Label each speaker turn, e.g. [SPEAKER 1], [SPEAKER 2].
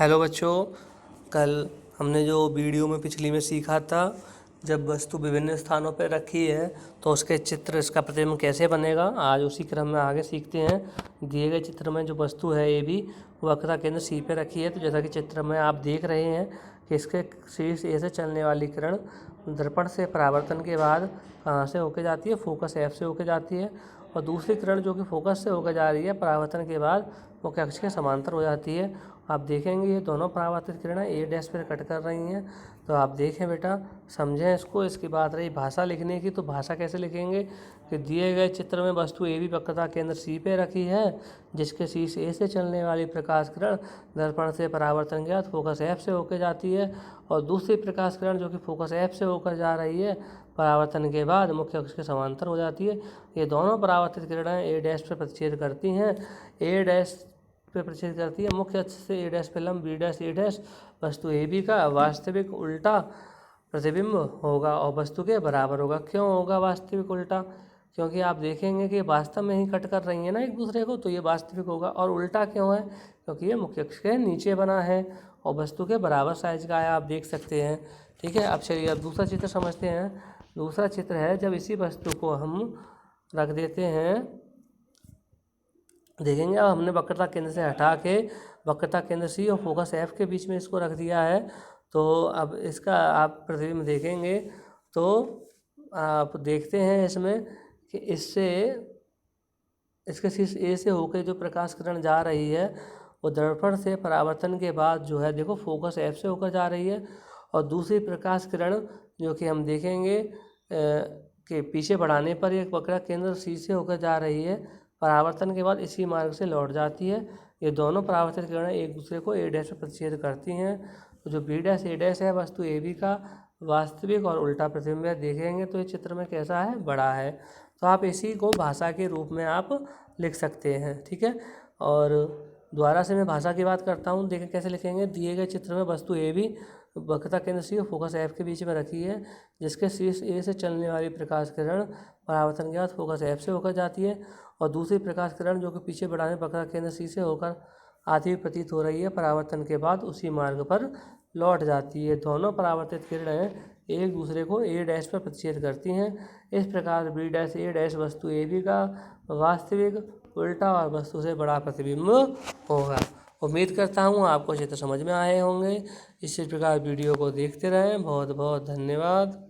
[SPEAKER 1] Hello बच्चों, कल हमने जो वीडियो में पिछली में सीखा था, जब वस्तु विभिन्न स्थानों पर रखी है तो उसके चित्र, इसका प्रतिबिंब कैसे बनेगा, आज उसी क्रम में आगे सीखते हैं। दिए गए चित्र में जो वस्तु है ए भी वक्रता केंद्र सी पे रखी है। तो जैसा कि चित्र में आप देख रहे हैं कि इसके शीर्ष ए से चलने वाली किरण दर्पण से परावर्तन के बाद कहाँ से होकर जाती है, फोकस एफ से होकर जाती है, और दूसरी किरण जो कि फोकस से होकर जा रही है परावर्तन के बाद मुख्य अक्ष के समांतर हो जाती है। आप देखेंगे ये दोनों परावर्तित किरणें ए डैश पर कट कर रही हैं। तो आप देखें बेटा, समझें इसको। इसकी बात रही भाषा लिखने की, तो भाषा कैसे लिखेंगे कि दिए गए चित्र में वस्तु ए भी वक्रता केंद्र सी पे रखी है, जिसके शीर्ष ए से चलने वाली प्रकाश किरण दर्पण से परावर्तन के बाद फोकस एफ से होकर जाती है, और दूसरी प्रकाश किरण जो कि फोकस एफ से होकर जा रही है परावर्तन के बाद मुख्य अक्ष के समांतर हो जाती है। ये दोनों परावर्तित किरणें ए डैश पर प्रतिच्छेद करती हैं, ए डैश पे प्रतिच्छेद करती है। मुख्य अक्ष से ए डैश पे लंब बी डैश ए डैश वस्तु ए बी का वास्तविक उल्टा प्रतिबिंब होगा और वस्तु के बराबर होगा। क्यों होगा वास्तविक उल्टा? क्योंकि आप देखेंगे कि वास्तव में ही कट कर रही है ना एक दूसरे को, तो ये वास्तविक होगा। और उल्टा क्यों है? क्योंकि ये मुख्य अक्ष के नीचे बना है और वस्तु के बराबर साइज का है, आप देख सकते हैं। ठीक है, अब चलिए अब दूसरा चित्र समझते हैं। दूसरा चित्र है, जब इसी वस्तु को हम रख देते हैं, देखेंगे अब हमने वक्रता केंद्र से हटा के वक्रता केंद्र सी और फोकस एफ के बीच में इसको रख दिया है। तो अब इसका आप प्रतिबिंब देखेंगे तो आप देखते हैं इसमें कि इससे इसके शीर्ष ए से होकर जो प्रकाश किरण जा रही है वो दर्पण से परावर्तन के बाद जो है देखो फोकस एफ से होकर जा रही है, और दूसरी प्रकाश किरण जो कि हम देखेंगे कि पीछे बढ़ाने पर एक वक्रता केंद्र सी से होकर जा रही है, परावर्तन के बाद इसी मार्ग से लौट जाती है। ये दोनों परावर्तित किरणें एक दूसरे को ए डैश पर प्रतिच्छेद करती हैं। तो जो बी डैश ए डैश है वस्तु ए बी का वास्तविक और उल्टा प्रतिबिंब है। देखेंगे तो ये चित्र में कैसा है, बड़ा है। तो आप इसी को भाषा के रूप में आप लिख सकते हैं। ठीक है, और दोबारा से मैं भाषा की बात करता हूँ, देखें कैसे लिखेंगे। दिए गए चित्र में वस्तु ए भी वक्रता केंद्र सी और फोकस एफ के बीच में रखी है, जिसके शीर्ष ए से चलने वाली प्रकाश किरण परावर्तन के बाद फोकस एफ से होकर जाती है, और दूसरी प्रकाश किरण जो कि पीछे बढ़ाने वक्रता केंद्र सी से होकर आती हुई प्रतीत हो रही है, परावर्तन के बाद उसी मार्ग पर लौट जाती है। दोनों परावर्तित किरणें एक दूसरे को ए डैश पर प्रतिच्छेद करती हैं। इस प्रकार बी डैश ए डैश वस्तु ए बी का वास्तविक उल्टा और वस्तु से बड़ा प्रतिबिंब होगा। उम्मीद करता हूँ आपको चित्र समझ में आए होंगे। इसी प्रकार वीडियो को देखते रहें। बहुत बहुत धन्यवाद।